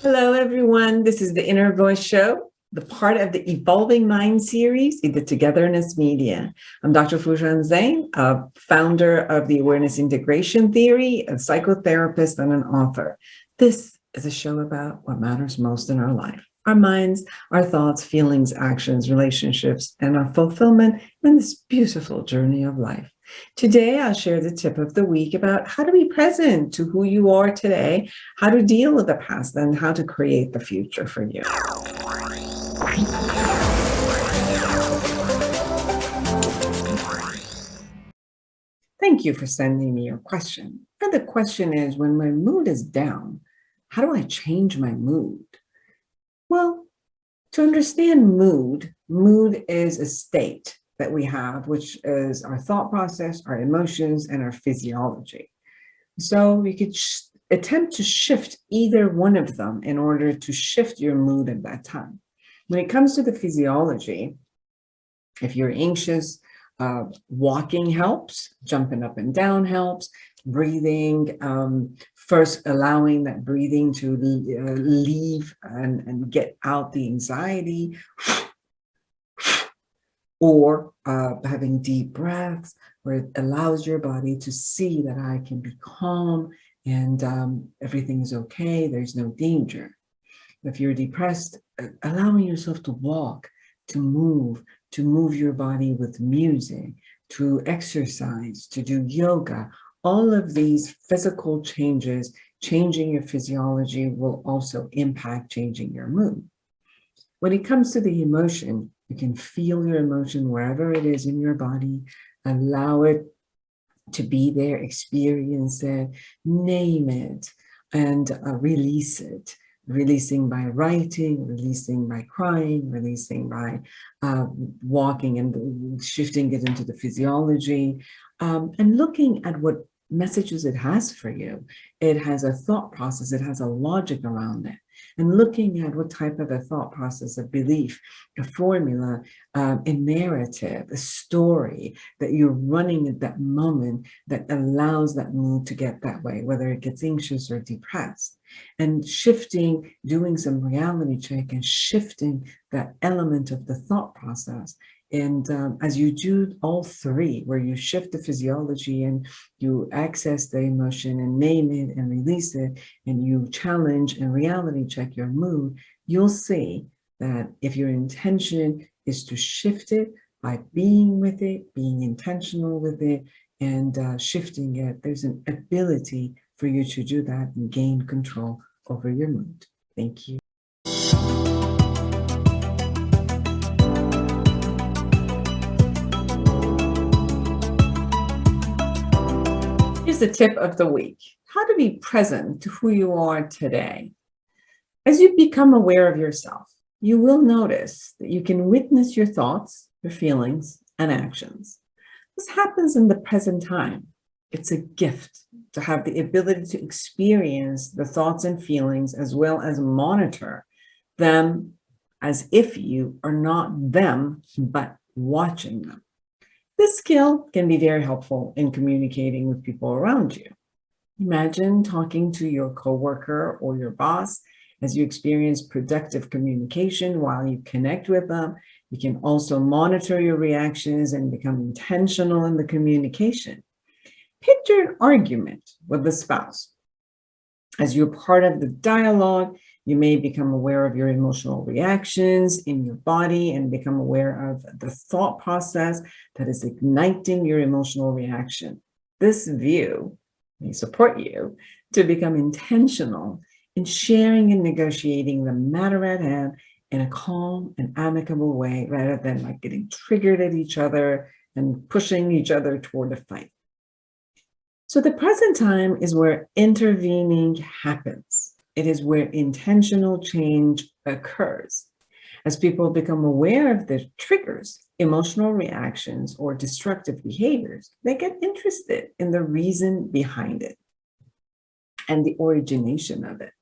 Hello, everyone. This is the Inner Voice Show, the part of the Evolving Mind series in the Togetherness Media. I'm Dr. Foojan Zeine, a founder of the Awareness Integration Theory, a psychotherapist, and an author. This is a show about what matters most in our life: our minds, our thoughts, feelings, actions, relationships, and our fulfillment in this beautiful journey of life. Today, I'll share the tip of the week about how to be present to who you are today, how to deal with the past, and how to create the future for you. Thank you for sending me your question. And the question is, when my mood is down, how do I change my mood? Well, to understand mood is a state that we have, which is our thought process, our emotions, and our physiology. So we could attempt to shift either one of them in order to shift your mood at that time. When it comes to the physiology, if you're anxious, walking helps, jumping up and down helps, breathing, first allowing that breathing to leave and get out the anxiety, or having deep breaths where it allows your body to see that I can be calm and everything is okay, there's no danger. If you're depressed, allowing yourself to walk, to move your body with music, to exercise, to do yoga, all of these physical changes, changing your physiology will also impact changing your mood. When it comes to the emotion, you can feel your emotion wherever it is in your body, allow it to be there, experience it, name it, and release it. Releasing by writing, releasing by crying, releasing by walking and shifting it into the physiology, and looking at what messages it has for you. It has a thought process, it has a logic around it. And looking at what type of a thought process, a belief, a formula, a narrative, a story that you're running at that moment that allows that mood to get that way, whether it gets anxious or depressed. And shifting, doing some reality check and shifting that element of the thought process. And as you do all three, where you shift the physiology and you access the emotion and name it and release it, and you challenge and reality check your mood, you'll see that if your intention is to shift it by being with it, being intentional with it, and shifting it, there's an ability for you to do that and gain control over your mood. Thank you. Here's the tip of the week: how to be present to who you are today. As you become aware of yourself, you will notice that you can witness your thoughts, your feelings, and actions. This happens in the present time. It's a gift to have the ability to experience the thoughts and feelings as well as monitor them as if you are not them, but watching them. This skill can be very helpful in communicating with people around you. Imagine talking to your coworker or your boss as you experience productive communication while you connect with them. You can also monitor your reactions and become intentional in the communication. Picture an argument with a spouse. As you're part of the dialogue, you may become aware of your emotional reactions in your body and become aware of the thought process that is igniting your emotional reaction. This view may support you to become intentional in sharing and negotiating the matter at hand in a calm and amicable way, rather than like getting triggered at each other and pushing each other toward a fight. So the present time is where intervening happens. It is where intentional change occurs. As people become aware of the triggers, emotional reactions, or destructive behaviors, they get interested in the reason behind it and the origination of it.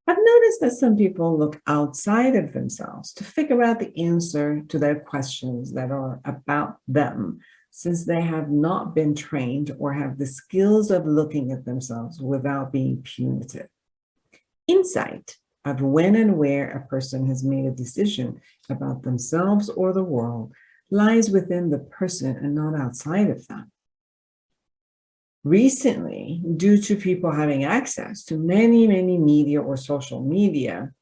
I've noticed that some people look outside of themselves to figure out the answer to their questions that are about them. since they have not been trained or have the skills of looking at themselves without being punitive. Insight of when and where a person has made a decision about themselves or the world lies within the person and not outside of them. Recently, due to people having access to many media or social media,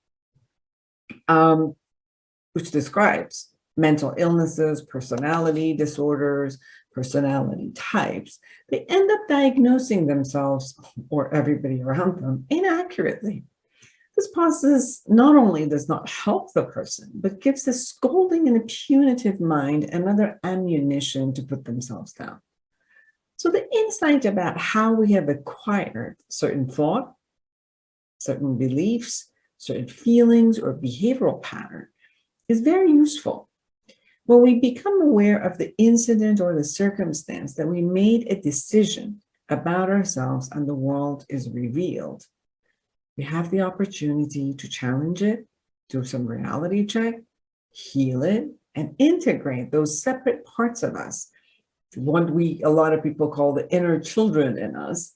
which describes mental illnesses, personality disorders, personality types, they end up diagnosing themselves or everybody around them inaccurately. This process not only does not help the person, but gives the scolding and a punitive mind another ammunition to put themselves down. So the insight about how we have acquired certain thought, certain beliefs, certain feelings, or behavioral pattern is very useful. When we become aware of the incident or the circumstance that we made a decision about ourselves and the world is revealed, we have the opportunity to challenge it, do some reality check, heal it, and integrate those separate parts of us, what a lot of people call the inner children in us,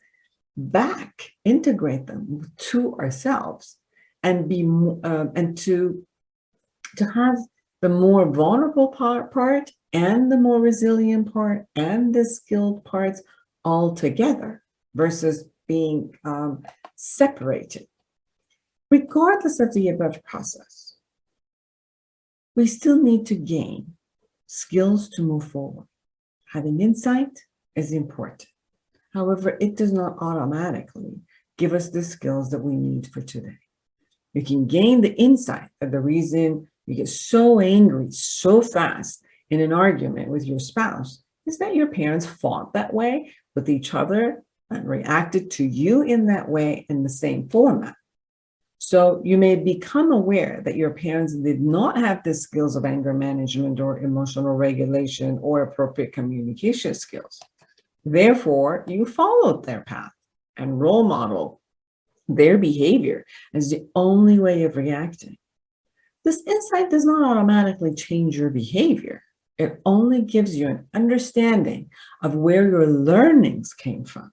back, integrate them to ourselves, and to have the more vulnerable part and the more resilient part and the skilled parts all together versus being separated. Regardless of the above process, we still need to gain skills to move forward. Having insight is important. However, it does not automatically give us the skills that we need for today. You can gain the insight that the reason you get so angry so fast in an argument with your spouse is that your parents fought that way with each other and reacted to you in that way in the same format. So you may become aware that your parents did not have the skills of anger management or emotional regulation or appropriate communication skills. Therefore, you followed their path and role model their behavior as the only way of reacting. This insight does not automatically change your behavior. It only gives you an understanding of where your learnings came from.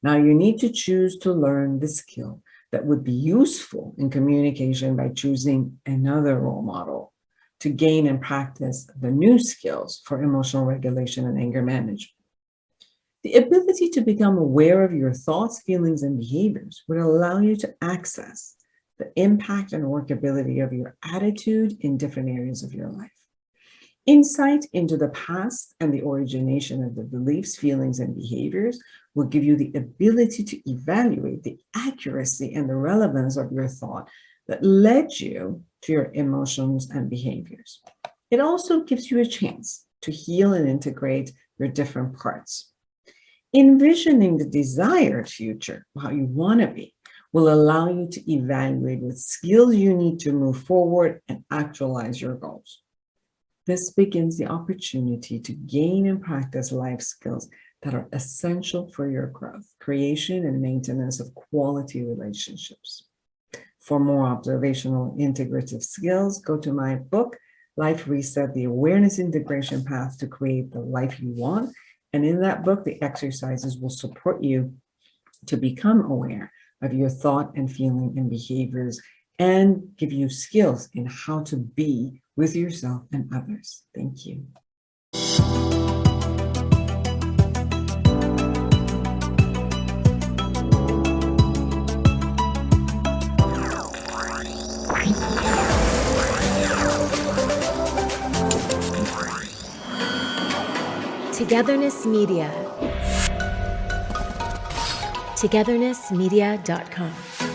Now you need to choose to learn the skill that would be useful in communication by choosing another role model to gain and practice the new skills for emotional regulation and anger management. The ability to become aware of your thoughts, feelings, and behaviors would allow you to access the impact and workability of your attitude in different areas of your life. Insight into the past and the origination of the beliefs, feelings, and behaviors will give you the ability to evaluate the accuracy and the relevance of your thought that led you to your emotions and behaviors. It also gives you a chance to heal and integrate your different parts. Envisioning the desired future, how you want to be, will allow you to evaluate what skills you need to move forward and actualize your goals. This begins the opportunity to gain and practice life skills that are essential for your growth, creation, and maintenance of quality relationships. For more observational integrative skills, go to my book, Life Reset, The Awareness Integration Path to Create the Life You Want. And in that book, the exercises will support you to become aware of your thought and feeling and behaviors and give you skills in how to be with yourself and others. Thank you. Togetherness Media. Togethernessmedia.com.